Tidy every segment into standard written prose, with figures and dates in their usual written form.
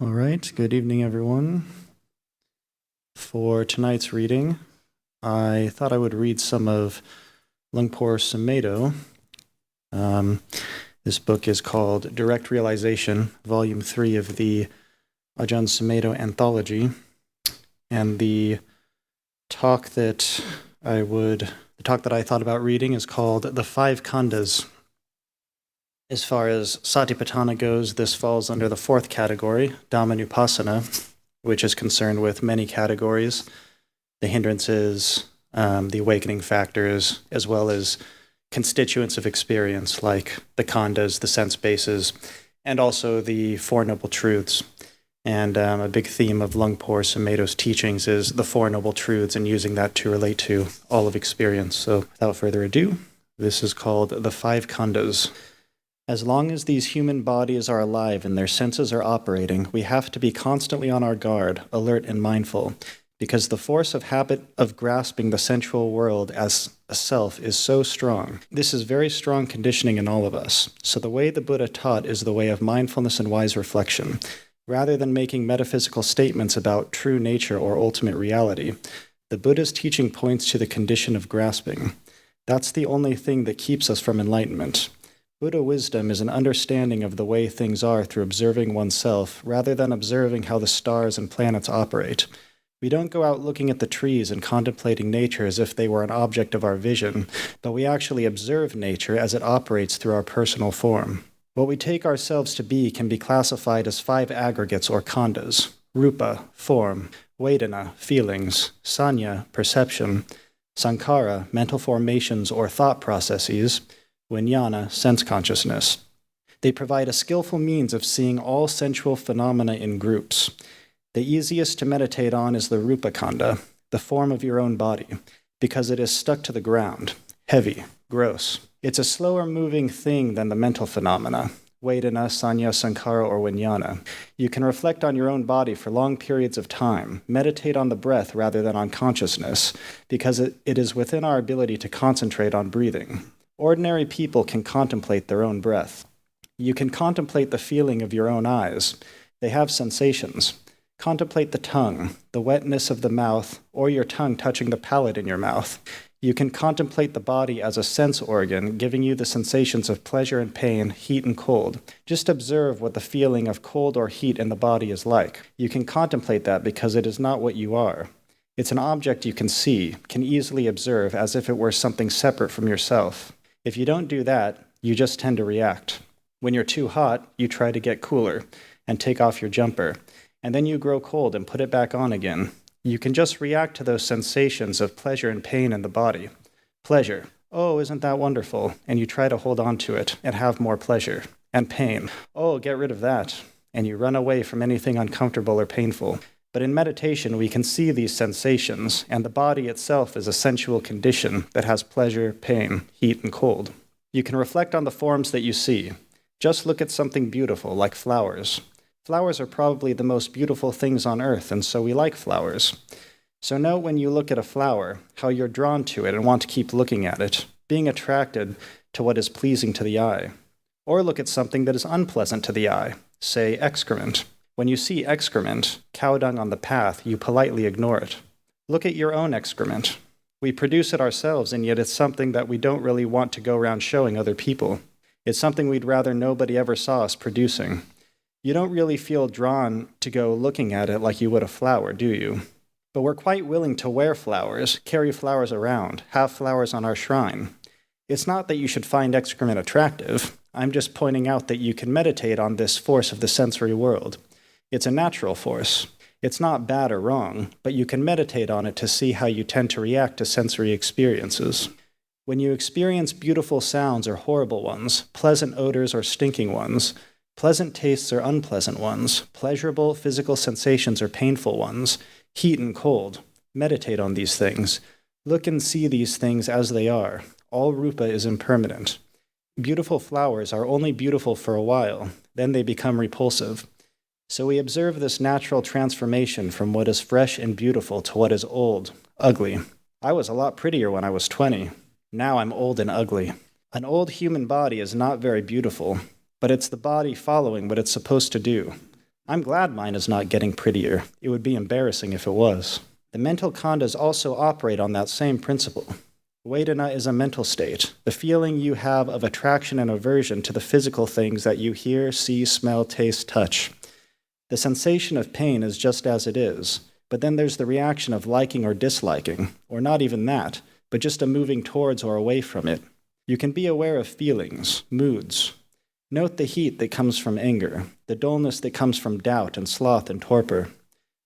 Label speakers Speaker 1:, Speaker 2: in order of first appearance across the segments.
Speaker 1: All right, good evening, everyone. For tonight's reading, I thought I would read some of Lungpo Sumedho. This book is called Direct Realization, Volume 3 of the Ajahn Sumedho Anthology. And the talk that I thought about reading is called The Five Khandas. As far as Satipatthana goes, this falls under the fourth category, Dhammanupassana, which is concerned with many categories, the hindrances, the awakening factors, as well as constituents of experience like the khandas, the sense bases, and also the Four Noble Truths. And a big theme of Lungpo Sumedho's teachings is the Four Noble Truths and using that to relate to all of experience. So without further ado, this is called The Five Khandas. As long as these human bodies are alive and their senses are operating, we have to be constantly on our guard, alert and mindful, because the force of habit of grasping the sensual world as a self is so strong. This is very strong conditioning in all of us. So the way the Buddha taught is the way of mindfulness and wise reflection. Rather than making metaphysical statements about true nature or ultimate reality, the Buddha's teaching points to the condition of grasping. That's the only thing that keeps us from enlightenment. Buddha wisdom is an understanding of the way things are through observing oneself, rather than observing how the stars and planets operate. We don't go out looking at the trees and contemplating nature as if they were an object of our vision, but we actually observe nature as it operates through our personal form. What we take ourselves to be can be classified as five aggregates or khandas: rupa, form; vedana, feelings; sanya, perception; sankhara, mental formations or thought processes; vijnana, sense consciousness. They provide a skillful means of seeing all sensual phenomena in groups. The easiest to meditate on is the rupa khanda, the form of your own body, because it is stuck to the ground, heavy, gross. It's a slower moving thing than the mental phenomena, vedana, sanya, sankhara, or vijnana. You can reflect on your own body for long periods of time, meditate on the breath rather than on consciousness, because it is within our ability to concentrate on breathing. Ordinary people can contemplate their own breath. You can contemplate the feeling of your own eyes. They have sensations. Contemplate the tongue, the wetness of the mouth, or your tongue touching the palate in your mouth. You can contemplate the body as a sense organ, giving you the sensations of pleasure and pain, heat and cold. Just observe what the feeling of cold or heat in the body is like. You can contemplate that because it is not what you are. It's an object you can see, can easily observe as if it were something separate from yourself. If you don't do that, you just tend to react. When you're too hot, you try to get cooler and take off your jumper, and then you grow cold and put it back on again. You can just react to those sensations of pleasure and pain in the body. Pleasure. Oh, isn't that wonderful? And you try to hold on to it and have more pleasure. And pain. Oh, get rid of that. And you run away from anything uncomfortable or painful. But in meditation, we can see these sensations, and the body itself is a sensual condition that has pleasure, pain, heat, and cold. You can reflect on the forms that you see. Just look at something beautiful, like flowers. Flowers are probably the most beautiful things on earth, and so we like flowers. So note when you look at a flower, how you're drawn to it and want to keep looking at it, being attracted to what is pleasing to the eye. Or look at something that is unpleasant to the eye, say excrement. When you see excrement, cow dung on the path, you politely ignore it. Look at your own excrement. We produce it ourselves, and yet it's something that we don't really want to go around showing other people. It's something we'd rather nobody ever saw us producing. You don't really feel drawn to go looking at it like you would a flower, do you? But we're quite willing to wear flowers, carry flowers around, have flowers on our shrine. It's not that you should find excrement attractive. I'm just pointing out that you can meditate on this force of the sensory world. It's a natural force. It's not bad or wrong, but you can meditate on it to see how you tend to react to sensory experiences. When you experience beautiful sounds or horrible ones, pleasant odors or stinking ones, pleasant tastes or unpleasant ones, pleasurable physical sensations or painful ones, heat and cold, meditate on these things. Look and see these things as they are. All rupa is impermanent. Beautiful flowers are only beautiful for a while, then they become repulsive. So we observe this natural transformation from what is fresh and beautiful to what is old, ugly. I was a lot prettier when I was 20. Now I'm old and ugly. An old human body is not very beautiful, but it's the body following what it's supposed to do. I'm glad mine is not getting prettier. It would be embarrassing if it was. The mental khandas also operate on that same principle. Vedana is a mental state, the feeling you have of attraction and aversion to the physical things that you hear, see, smell, taste, touch. The sensation of pain is just as it is, but then there's the reaction of liking or disliking, or not even that, but just a moving towards or away from it. You can be aware of feelings, moods. Note the heat that comes from anger, the dullness that comes from doubt and sloth and torpor.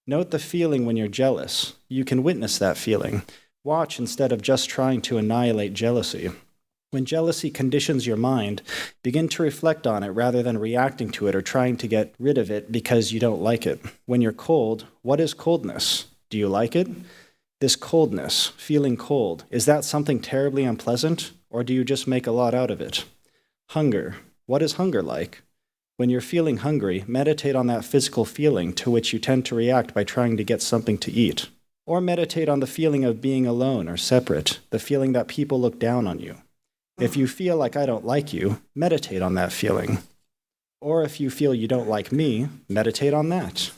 Speaker 1: Note the feeling when you're jealous. You can witness that feeling. Watch instead of just trying to annihilate jealousy. When jealousy conditions your mind, begin to reflect on it rather than reacting to it or trying to get rid of it because you don't like it. When you're cold, what is coldness? Do you like it? This coldness, feeling cold, is that something terribly unpleasant, or do you just make a lot out of it? Hunger. What is hunger like? When you're feeling hungry, meditate on that physical feeling to which you tend to react by trying to get something to eat. Or meditate on the feeling of being alone or separate, the feeling that people look down on you. If you feel like I don't like you, meditate on that feeling. Or if you feel you don't like me, meditate on that.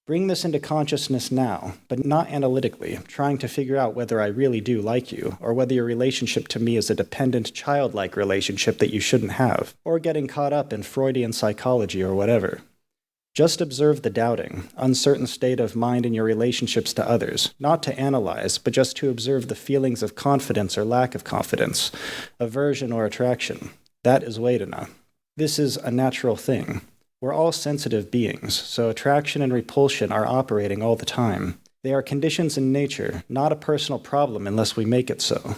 Speaker 1: Bring this into consciousness now, but not analytically, trying to figure out whether I really do like you, or whether your relationship to me is a dependent, childlike relationship that you shouldn't have, or getting caught up in Freudian psychology or whatever. Just observe the doubting, uncertain state of mind in your relationships to others, not to analyze, but just to observe the feelings of confidence or lack of confidence, aversion or attraction. That is Vedana. This is a natural thing. We're all sensitive beings, so attraction and repulsion are operating all the time. They are conditions in nature, not a personal problem unless we make it so.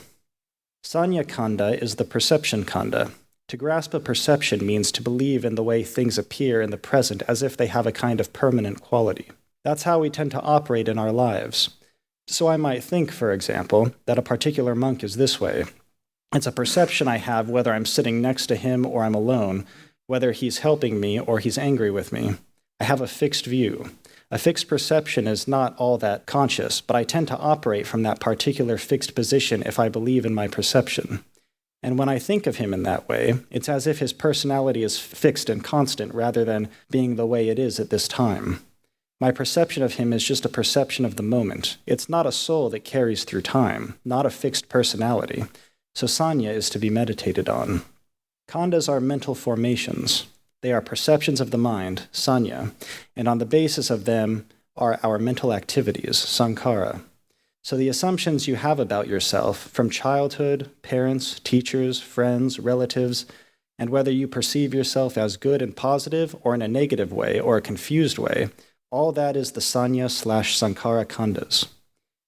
Speaker 1: Sanya Khanda is the perception khanda. To grasp a perception means to believe in the way things appear in the present as if they have a kind of permanent quality. That's how we tend to operate in our lives. So I might think, for example, that a particular monk is this way. It's a perception I have whether I'm sitting next to him or I'm alone, whether he's helping me or he's angry with me. I have a fixed view. A fixed perception is not all that conscious, but I tend to operate from that particular fixed position if I believe in my perception. And when I think of him in that way, it's as if his personality is fixed and constant rather than being the way it is at this time. My perception of him is just a perception of the moment. It's not a soul that carries through time, not a fixed personality. So sanya is to be meditated on. Khandas are mental formations. They are perceptions of the mind, sanya, and on the basis of them are our mental activities, sankhara. So the assumptions you have about yourself from childhood, parents, teachers, friends, relatives, and whether you perceive yourself as good and positive or in a negative way or a confused way, all that is the sanya/sankhara khandas.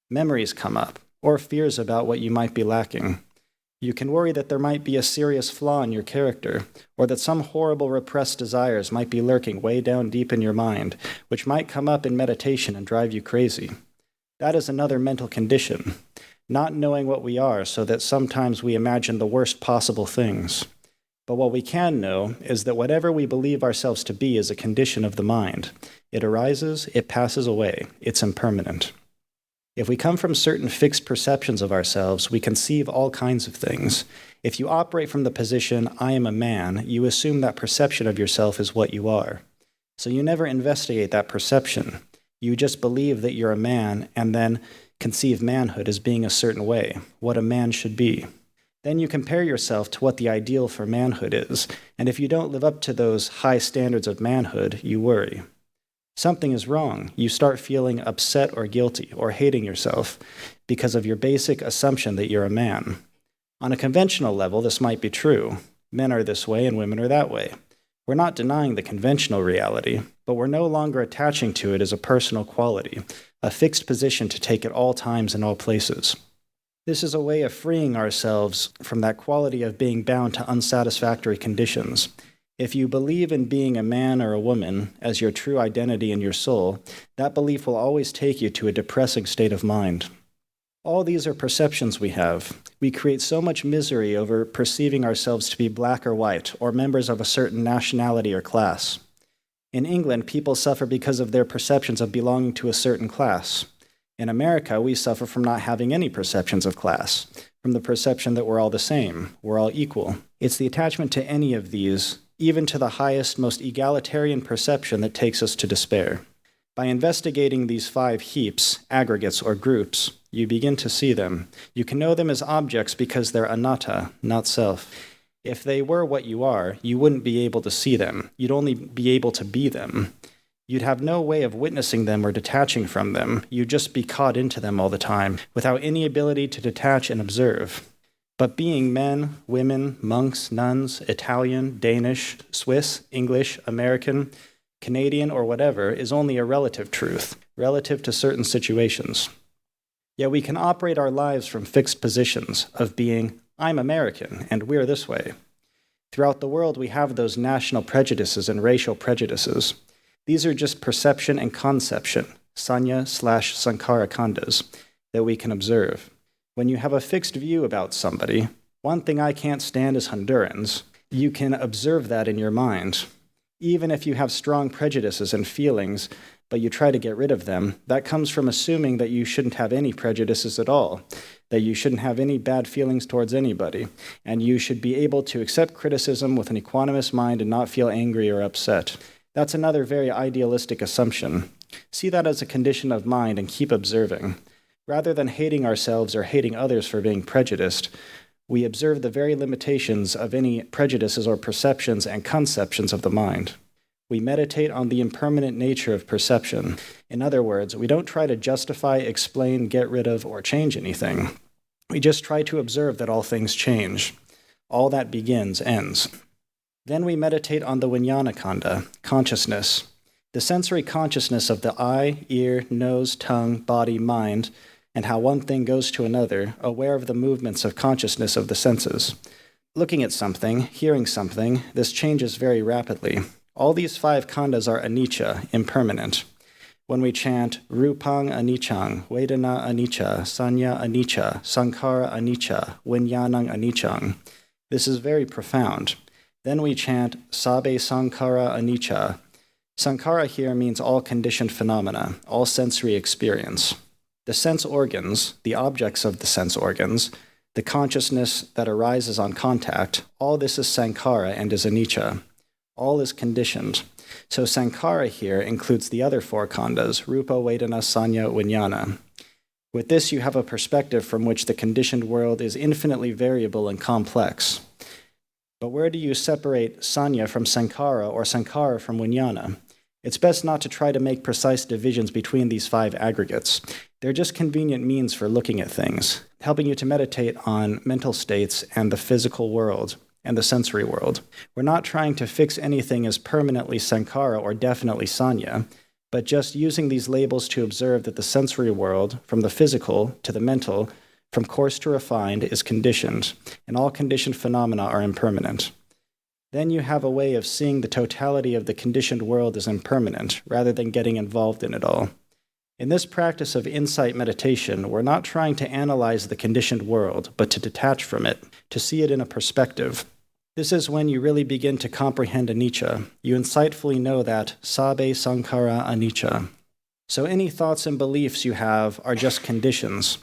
Speaker 1: Memories come up, or fears about what you might be lacking. You can worry that there might be a serious flaw in your character, or that some horrible repressed desires might be lurking way down deep in your mind, which might come up in meditation and drive you crazy. That is another mental condition, not knowing what we are so that sometimes we imagine the worst possible things. But what we can know is that whatever we believe ourselves to be is a condition of the mind. It arises, it passes away, it's impermanent. If we come from certain fixed perceptions of ourselves, we conceive all kinds of things. If you operate from the position, I am a man, you assume that perception of yourself is what you are. So you never investigate that perception. You just believe that you're a man and then conceive manhood as being a certain way, what a man should be. Then you compare yourself to what the ideal for manhood is, and if you don't live up to those high standards of manhood, you worry. Something is wrong. You start feeling upset or guilty or hating yourself because of your basic assumption that you're a man. On a conventional level, this might be true. Men are this way and women are that way. We're not denying the conventional reality, but we're no longer attaching to it as a personal quality, a fixed position to take at all times and all places. This is a way of freeing ourselves from that quality of being bound to unsatisfactory conditions. If you believe in being a man or a woman as your true identity in your soul, that belief will always take you to a depressing state of mind. All these are perceptions we have. We create so much misery over perceiving ourselves to be black or white, or members of a certain nationality or class. In England, people suffer because of their perceptions of belonging to a certain class. In America, we suffer from not having any perceptions of class, from the perception that we're all the same, we're all equal. It's the attachment to any of these even to the highest, most egalitarian perception that takes us to despair. By investigating these 5 heaps, aggregates, or groups, you begin to see them. You can know them as objects because they're anatta, not self. If they were what you are, you wouldn't be able to see them. You'd only be able to be them. You'd have no way of witnessing them or detaching from them. You'd just be caught into them all the time, without any ability to detach and observe. But being men, women, monks, nuns, Italian, Danish, Swiss, English, American, Canadian, or whatever is only a relative truth, relative to certain situations. Yet we can operate our lives from fixed positions of being, I'm American, and we're this way. Throughout the world, we have those national prejudices and racial prejudices. These are just perception and conception, sanya/sankhara khandas, that we can observe. When you have a fixed view about somebody, one thing I can't stand is Hondurans, you can observe that in your mind. Even if you have strong prejudices and feelings, but you try to get rid of them, that comes from assuming that you shouldn't have any prejudices at all, that you shouldn't have any bad feelings towards anybody, and you should be able to accept criticism with an equanimous mind and not feel angry or upset. That's another very idealistic assumption. See that as a condition of mind and keep observing. Rather than hating ourselves or hating others for being prejudiced, we observe the very limitations of any prejudices or perceptions and conceptions of the mind. We meditate on the impermanent nature of perception. In other words, we don't try to justify, explain, get rid of, or change anything. We just try to observe that all things change. All that begins, ends. Then we meditate on the vijnana khanda, consciousness, the sensory consciousness of the eye, ear, nose, tongue, body, mind, and how one thing goes to another, aware of the movements of consciousness of the senses. Looking at something, hearing something, this changes very rapidly. All these 5 khandas are anicca, impermanent. When we chant Rupang Anichang, Vedana Anicca, Sanya Anicca, Sankhara Anicca, Vijnanang Anichang, this is very profound. Then we chant Sabe Sankhara Anicca. Sankhara here means all conditioned phenomena, all sensory experience. The sense organs, the objects of the sense organs, the consciousness that arises on contact, all this is sankhara and is anicca. All is conditioned. So sankhara here includes the other 4 khandas, rupa, vedana, sanya, vijnana. With this, you have a perspective from which the conditioned world is infinitely variable and complex. But where do you separate sanya from sankhara or sankhara from vijnana? It's best not to try to make precise divisions between these 5 aggregates. They're just convenient means for looking at things, helping you to meditate on mental states and the physical world and the sensory world. We're not trying to fix anything as permanently sankhara or definitely sanya, but just using these labels to observe that the sensory world, from the physical to the mental, from coarse to refined, is conditioned, and all conditioned phenomena are impermanent. Then you have a way of seeing the totality of the conditioned world as impermanent, rather than getting involved in it all. In this practice of insight meditation, we're not trying to analyze the conditioned world, but to detach from it, to see it in a perspective. This is when you really begin to comprehend anicca. You insightfully know that sabe sankhara anicca. So any thoughts and beliefs you have are just conditions.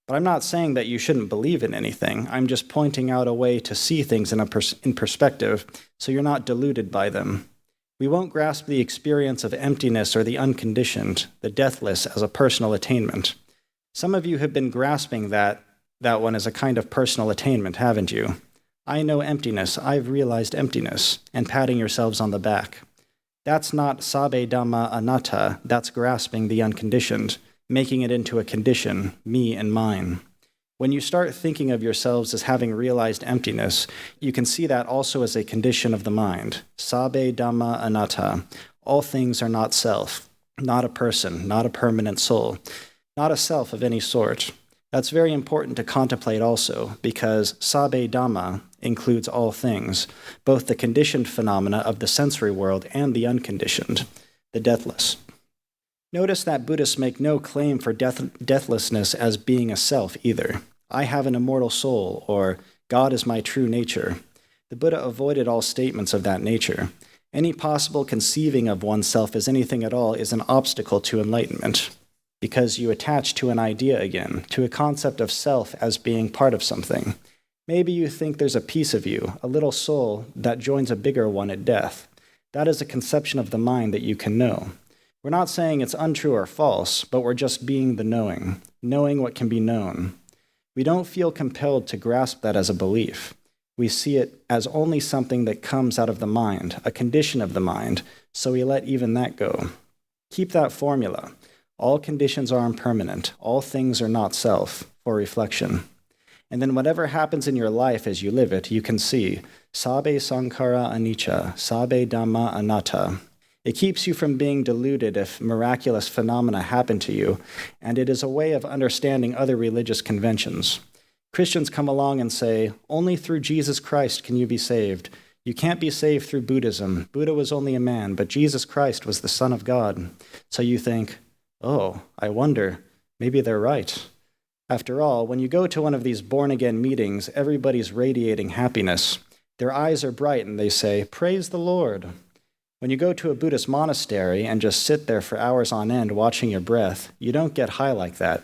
Speaker 1: But I'm not saying that you shouldn't believe in anything. I'm just pointing out a way to see things in perspective, so you're not deluded by them. We won't grasp the experience of emptiness or the unconditioned, the deathless, as a personal attainment. Some of you have been grasping that one as a kind of personal attainment, haven't you? I know emptiness, I've realized emptiness, and patting yourselves on the back. That's not sabe dhamma anatta, that's grasping the unconditioned, making it into a condition, me and mine. When you start thinking of yourselves as having realized emptiness, you can see that also as a condition of the mind. Sabe dhamma anatta. All things are not self, not a person, not a permanent soul, not a self of any sort. That's very important to contemplate also, because sabe dhamma includes all things, both the conditioned phenomena of the sensory world and the unconditioned, the deathless. Notice that Buddhists make no claim for deathlessness as being a self either. I have an immortal soul, or God is my true nature. The Buddha avoided all statements of that nature. Any possible conceiving of oneself as anything at all is an obstacle to enlightenment, because you attach to an idea again, to a concept of self as being part of something. Maybe you think there's a piece of you, a little soul, that joins a bigger one at death. That is a conception of the mind that you can know. We're not saying it's untrue or false, but we're just being the knowing what can be known. We don't feel compelled to grasp that as a belief. We see it as only something that comes out of the mind, a condition of the mind, so we let even that go. Keep that formula. All conditions are impermanent. All things are not self, for reflection. And then whatever happens in your life as you live it, you can see, Sabbe Sankhara Anicca, Sabbe Dhamma Anatta. It keeps you from being deluded if miraculous phenomena happen to you, and it is a way of understanding other religious conventions. Christians come along and say, only through Jesus Christ can you be saved. You can't be saved through Buddhism. Buddha was only a man, but Jesus Christ was the Son of God. So you think, oh, I wonder, maybe they're right. After all, when you go to one of these born-again meetings, everybody's radiating happiness. Their eyes are bright and they say, praise the Lord. When you go to a Buddhist monastery and just sit there for hours on end watching your breath, you don't get high like that.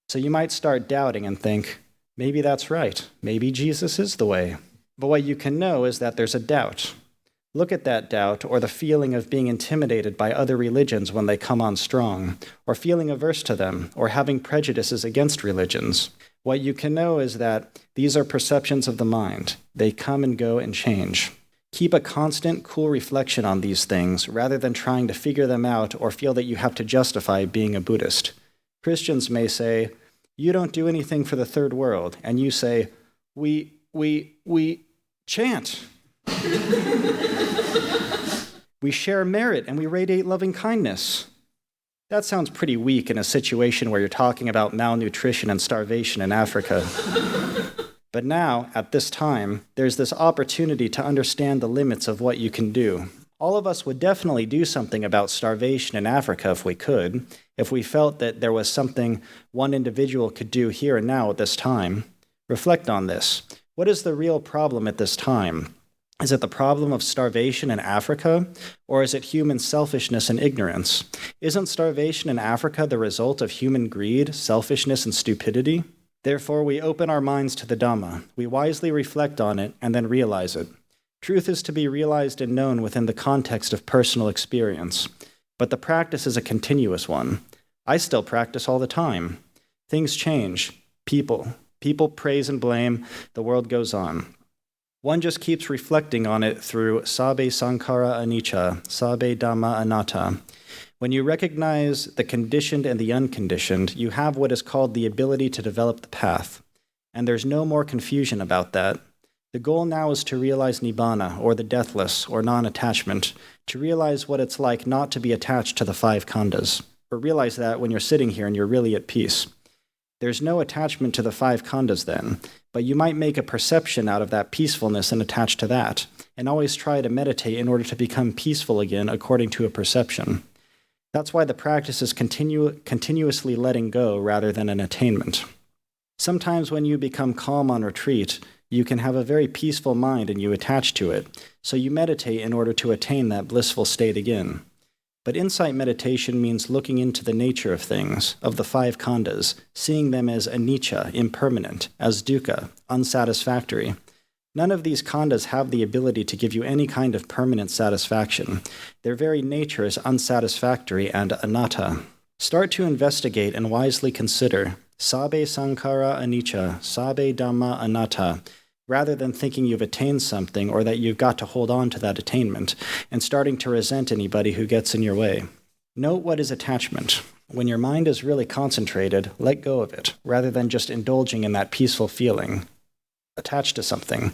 Speaker 1: So you might start doubting and think, maybe that's right. Maybe Jesus is the way. But what you can know is that there's a doubt. Look at that doubt, or the feeling of being intimidated by other religions when they come on strong, or feeling averse to them, or having prejudices against religions. What you can know is that these are perceptions of the mind. They come and go and change. Keep a constant, cool reflection on these things rather than trying to figure them out or feel that you have to justify being a Buddhist. Christians may say, you don't do anything for the third world, and you say, we chant. We share merit and we radiate loving kindness. That sounds pretty weak in a situation where you're talking about malnutrition and starvation in Africa. But now, at this time, there's this opportunity to understand the limits of what you can do. All of us would definitely do something about starvation in Africa if we could, if we felt that there was something one individual could do here and now at this time. Reflect on this. What is the real problem at this time? Is it the problem of starvation in Africa, or is it human selfishness and ignorance? Isn't starvation in Africa the result of human greed, selfishness, and stupidity? Therefore, we open our minds to the Dhamma. We wisely reflect on it and then realize it. Truth is to be realized and known within the context of personal experience, but the practice is a continuous one. I still practice all the time. Things change. People praise and blame. The world goes on. One just keeps reflecting on it through Sabbe Sankhara Anicca, Sabbe Dhamma Anatta. When you recognize the conditioned and the unconditioned, you have what is called the ability to develop the path. And there's no more confusion about that. The goal now is to realize Nibbana, or the deathless, or non-attachment, to realize what it's like not to be attached to the 5 khandas, or realize that when you're sitting here and you're really at peace. There's no attachment to the 5 khandas then, but you might make a perception out of that peacefulness and attach to that, and always try to meditate in order to become peaceful again according to a perception. That's why the practice is continuously letting go rather than an attainment. Sometimes when you become calm on retreat, you can have a very peaceful mind and you attach to it, so you meditate in order to attain that blissful state again. But insight meditation means looking into the nature of things, of the 5 khandas, seeing them as anicca, impermanent, as dukkha, unsatisfactory. None of these khandas have the ability to give you any kind of permanent satisfaction. Their very nature is unsatisfactory and anatta. Start to investigate and wisely consider Sabbe Sankhara Anicca, Sabbe Dhamma Anatta, rather than thinking you've attained something or that you've got to hold on to that attainment, and starting to resent anybody who gets in your way. Note what is attachment. When your mind is really concentrated, let go of it, rather than just indulging in that peaceful feeling. Attach to something.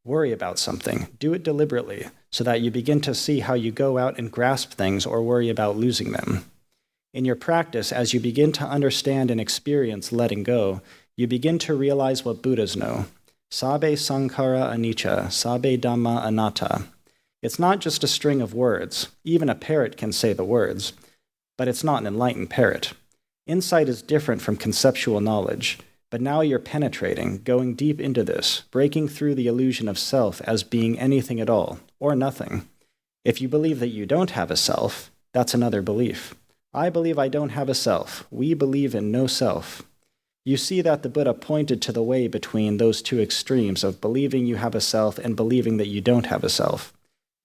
Speaker 1: Worry about something. Do it deliberately, so that you begin to see how you go out and grasp things or worry about losing them. In your practice, as you begin to understand and experience letting go, you begin to realize what Buddhas know. Sabbe Sankhara Anicca, Sabbe Dhamma Anatta. It's not just a string of words. Even a parrot can say the words, but it's not an enlightened parrot. Insight is different from conceptual knowledge. But now you're penetrating, going deep into this, breaking through the illusion of self as being anything at all, or nothing. If you believe that you don't have a self, that's another belief. I believe I don't have a self. We believe in no self. You see that the Buddha pointed to the way between those two extremes of believing you have a self and believing that you don't have a self.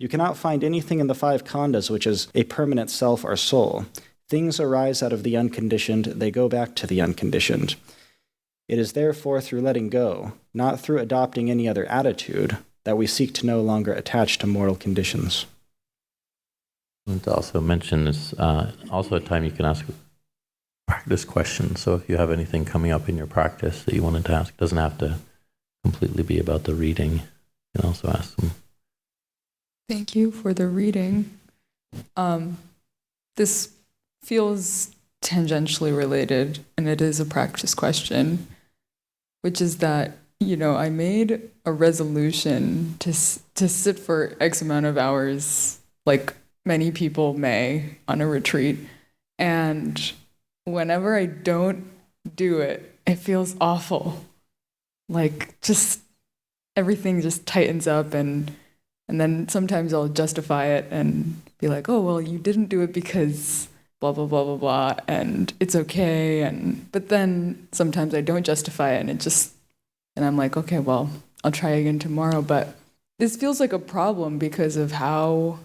Speaker 1: You cannot find anything in the five khandas which is a permanent self or soul. Things arise out of the unconditioned, they go back to the unconditioned. It is therefore through letting go, not through adopting any other attitude, that we seek to no longer attach to mortal conditions.
Speaker 2: And to also mention is also a time you can ask practice questions. So if you have anything coming up in your practice that you wanted to ask, it doesn't have to completely be about the reading. You can also ask them.
Speaker 3: Thank you for the reading. This feels tangentially related, and it is a practice question, which is that, I made a resolution to sit for X amount of hours, like many people may on a retreat, and whenever I don't do it, it feels awful. Like just everything just tightens up, and then sometimes I'll justify it and be like, oh, well, you didn't do it because blah, blah, blah, blah, blah, and it's okay. But then sometimes I don't justify it, and I'm like, okay, well, I'll try again tomorrow. But this feels like a problem because of how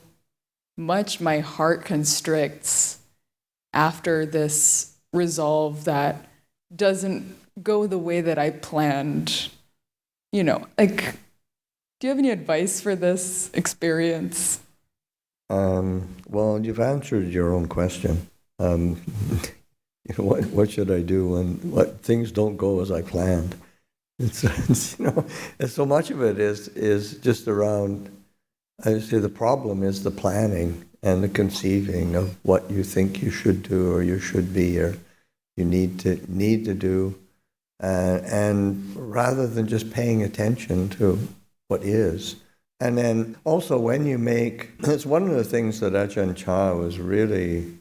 Speaker 3: much my heart constricts after this resolve that doesn't go the way that I planned. Do you have any advice for this experience?
Speaker 4: Well, you've answered your own question. What should I do when things don't go as I planned? It's so much of it is just around. I would say the problem is the planning and the conceiving of what you think you should do or you should be or you need to do, and rather than just paying attention to what is. And then also when you make, it's one of the things that Ajahn Chah was really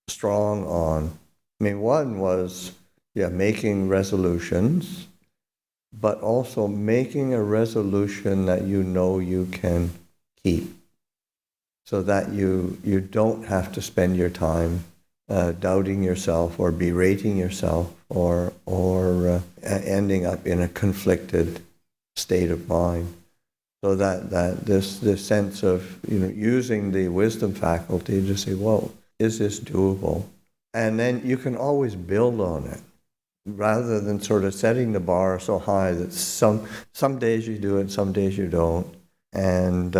Speaker 4: strong on. I mean, one was, making resolutions, but also making a resolution that you can keep, so that you don't have to spend your time doubting yourself or berating yourself or ending up in a conflicted state of mind. So that this sense of using the wisdom faculty to say, well, is this doable? And then you can always build on it, rather than sort of setting the bar so high that some days you do it, some days you don't. And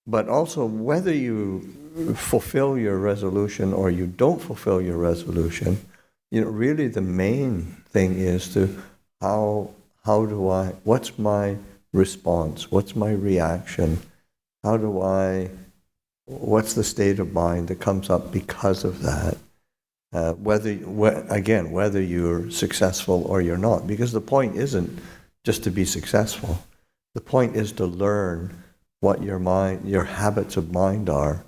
Speaker 4: but also whether you fulfill your resolution or you don't fulfill your resolution, really the main thing is to what's my response? What's my reaction? What's the state of mind that comes up because of that? Whether you're successful or you're not, because the point isn't just to be successful. The point is to learn what your habits of mind are,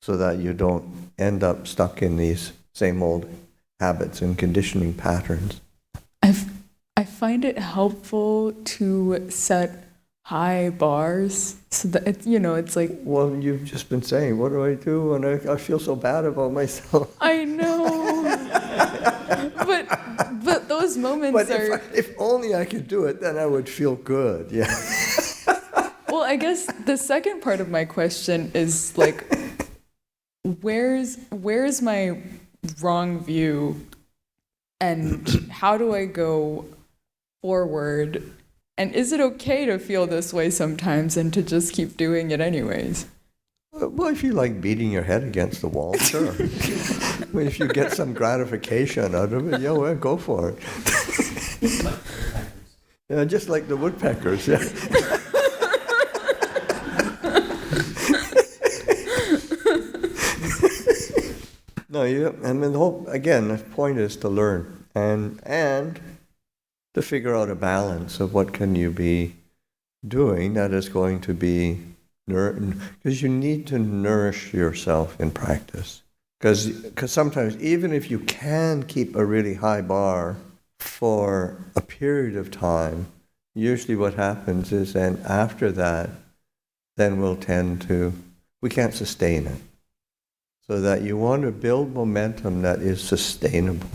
Speaker 4: so that you don't end up stuck in these same old habits and conditioning patterns.
Speaker 3: I find it helpful to set high bars, so that it's like.
Speaker 4: Well, you've just been saying, what do I do when I feel so bad about myself?
Speaker 3: I know, but those moments are.
Speaker 4: If only I could do it, then I would feel good. Yeah.
Speaker 3: Well, I guess the second part of my question is like, where's my wrong view, and how do I go forward? And is it okay to feel this way sometimes and to just keep doing it anyways?
Speaker 4: Well, if you like beating your head against the wall, sure. I mean, if you get some gratification out of it, well, go for it. Yeah, just like the woodpeckers. Yeah. No, I mean, the point is to learn and to figure out a balance of what can you be doing that is going to be because you need to nourish yourself in practice. Because sometimes, even if you can keep a really high bar for a period of time, usually what happens is then after that, then we can't sustain it. So that you want to build momentum that is sustainable.